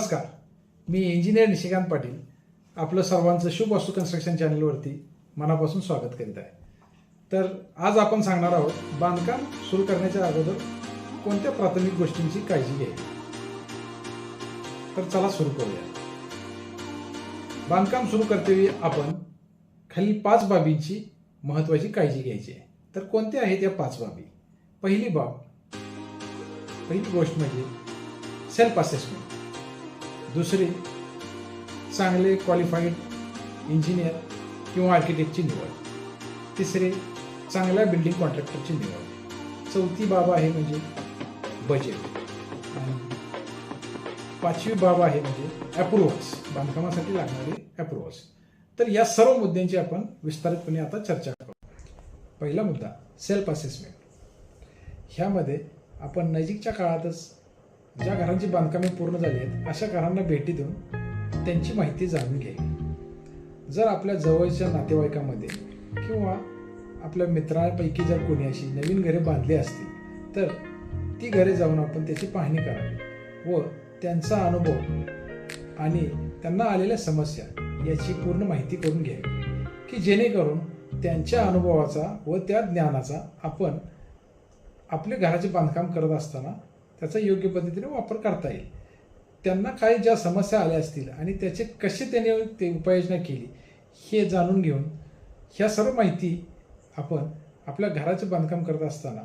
नमस्कार, मी इंजिनियर निशिकांत पाटील आपलं सर्वांचं शुभ वास्तू कन्स्ट्रक्शन चॅनलवरती मनापासून स्वागत करीत आहे. तर आज आपण सांगणार आहोत बांधकाम सुरू करण्याच्या अगोदर कोणत्या प्राथमिक गोष्टींची काळजी घ्यावी. तर चला सुरू करूया. बांधकाम सुरू करतेवेळी आपण खालील 5 बाबींची महत्त्वाची काळजी घ्यायची आहे. तर कोणत्या आहेत या 5 बाबी? पहिली गोष्ट म्हणजे सेल्फ असेसमेंट. दुसरी, चांगले क्वालिफाईड इंजिनियर किंवा आर्किटेक्टची निवड. तिसरे, चांगल्या बिल्डिंग कॉन्ट्रॅक्टरची निवड. चौथी बाब आहे म्हणजे बजेट. आणि 5वी बाब आहे म्हणजे अप्रुव्हल्स, बांधकामासाठी लागणारे अप्रुव्हल्स. तर या सर्व मुद्द्यांची आपण विस्तारितपणे आता चर्चा करू. पहिला मुद्दा सेल्फ असेसमेंट. ह्यामध्ये आपण नजीकच्या काळातच ज्या घरांची बांधकामे पूर्ण झाली आहेत अशा घरांना भेटी देऊन त्यांची माहिती जाणून घ्यावी. जर आपल्या जवळच्या नातेवाईकामध्ये किंवा आपल्या मित्रांपैकी जर कोणी अशी नवीन घरे बांधली असतील तर ती घरे जाऊन आपण त्याची पाहणी करावी व त्यांचा अनुभव आणि त्यांना आलेल्या समस्या याची पूर्ण माहिती करून घ्यावी की जेणेकरून त्यांच्या अनुभवाचा व त्या ज्ञानाचा आपण आपले घराचे बांधकाम करत असताना त्याचा योग्य पद्धतीने वापर करता येईल. त्यांना काही ज्या समस्या आल्या असतील आणि त्याचे कसे त्याने ते उपाययोजना केली हे जाणून घेऊन ह्या सर्व माहिती आपण आपल्या घराचे बांधकाम करत असताना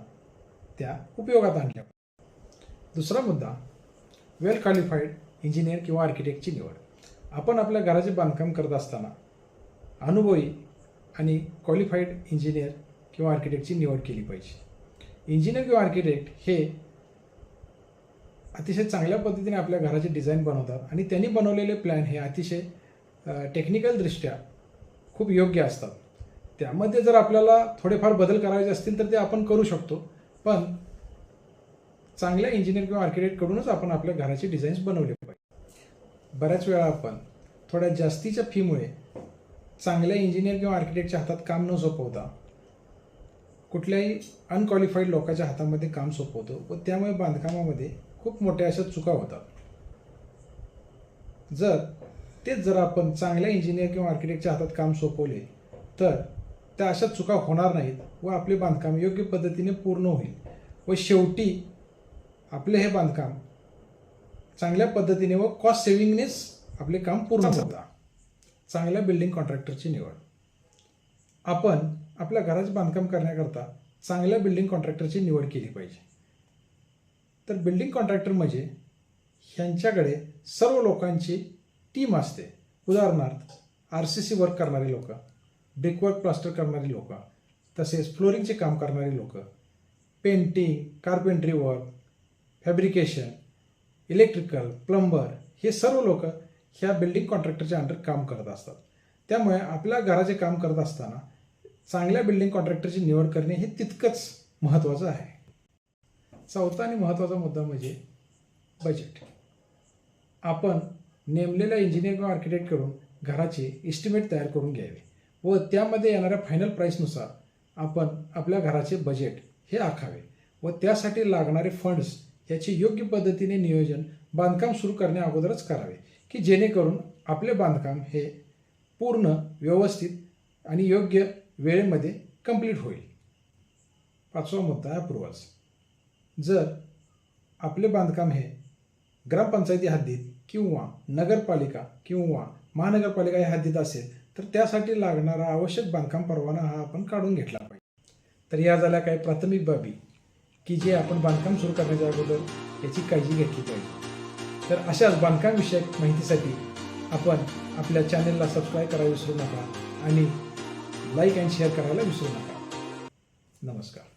त्या उपयोगात आणल्या. दुसरा मुद्दा वेल क्वालिफाईड इंजिनियर किंवा आर्किटेक्टची निवड. आपण आपल्या घराचे बांधकाम करत असताना अनुभवी आणि क्वालिफाईड इंजिनियर किंवा आर्किटेक्टची निवड केली पाहिजे. इंजिनियर किंवा आर्किटेक्ट हे अतिशय चांगल्या पद्धतीने आपल्या घराचे डिझाईन बनवतात आणि त्यांनी बनवलेले प्लॅन हे अतिशय टेक्निकलदृष्ट्या खूप योग्य असतात. त्यामध्ये जर आपल्याला थोडेफार बदल करायचे असतील तर ते आपण करू शकतो, पण चांगल्या इंजिनियर किंवा आर्किटेक्टकडूनच आपण आपल्या घराचे डिझाईन्स बनवले पाहिजे. बऱ्याच वेळा आपण थोड्या जास्तीच्या फीमुळे चांगल्या इंजिनियर किंवा आर्किटेक्टच्या हातात काम न सोपवता कुठल्याही अनक्वालिफाईड लोकांच्या हातामध्ये काम सोपवतो व त्यामुळे बांधकामामध्ये खूप मोठ्या अशा चुका होतात. जर आपण चांगल्या इंजिनियर किंवा आर्किटेक्टच्या हातात काम सोपवले तर त्या अशा चुका होणार नाहीत व आपले बांधकाम योग्य पद्धतीने पूर्ण होईल व शेवटी आपले हे बांधकाम चांगल्या पद्धतीने व कॉस्ट सेव्हिंगनेच आपले काम पूर्ण होतं. चांगल्या बिल्डिंग कॉन्ट्रॅक्टरची निवड. आपण आपल्या घराचे बांधकाम करण्याकरता चांगल्या बिल्डिंग कॉन्ट्रॅक्टरची निवड केली पाहिजे. तर बिल्डिंग कॉन्ट्रॅक्टर म्हणजे ह्यांच्याकडे सर्व लोकांची टीम असते. उदाहरणार्थ RCC वर्क करणारी लोक, ब्रिकवर्क प्लास्टर करणारी लोक, तसेच फ्लोरिंगचे काम करणारी लोक, painting, carpentry work, fabrication, electrical, plumber हे सर्व लोक ह्या बिल्डिंग कॉन्ट्रॅक्टरच्या अंडर काम करत असतात. त्यामुळे आपल्या घराचे काम करत असताना चांगल्या बिल्डिंग कॉन्ट्रॅक्टरची निवड करणे हे तितकंच महत्त्वाचं आहे. चौथा आणि महत्त्वाचा मुद्दा म्हणजे बजेट. आपण नेमलेल्या इंजिनियर किंवा आर्किटेक्टकडून घराचे इस्टिमेट तयार करून घ्यावे व त्यामध्ये येणाऱ्या फायनल प्राईसनुसार आपण आपल्या घराचे बजेट हे आखावे व त्यासाठी लागणारे फंड्स याचे योग्य पद्धतीने नियोजन बांधकाम सुरू करण्या अगोदरच करावे की जेणेकरून आपले बांधकाम हे पूर्ण व्यवस्थित आणि योग्य वेळेमध्ये कंप्लीट होईल. 5वा मुद्दा अप्रुव्हल्स. जर आपले बांधकाम हे ग्रामपंचायती हद्दीत किंवा नगरपालिका किंवा महानगरपालिका या हद्दीत असेल तर त्यासाठी लागणारा आवश्यक बांधकाम परवाना हा आपण काढून घेतला पाहिजे. तर या झाल्या काही प्राथमिक बाबी की जे आपण बांधकाम सुरू करण्याच्या अगोदर याची काळजी घेतली पाहिजे. तर अशाच बांधकामविषयक माहितीसाठी आपण आपल्या चॅनेलला सबस्क्राईब करायला विसरू नका आणि लाईक अँड शेअर करायला विसरू नका. नमस्कार.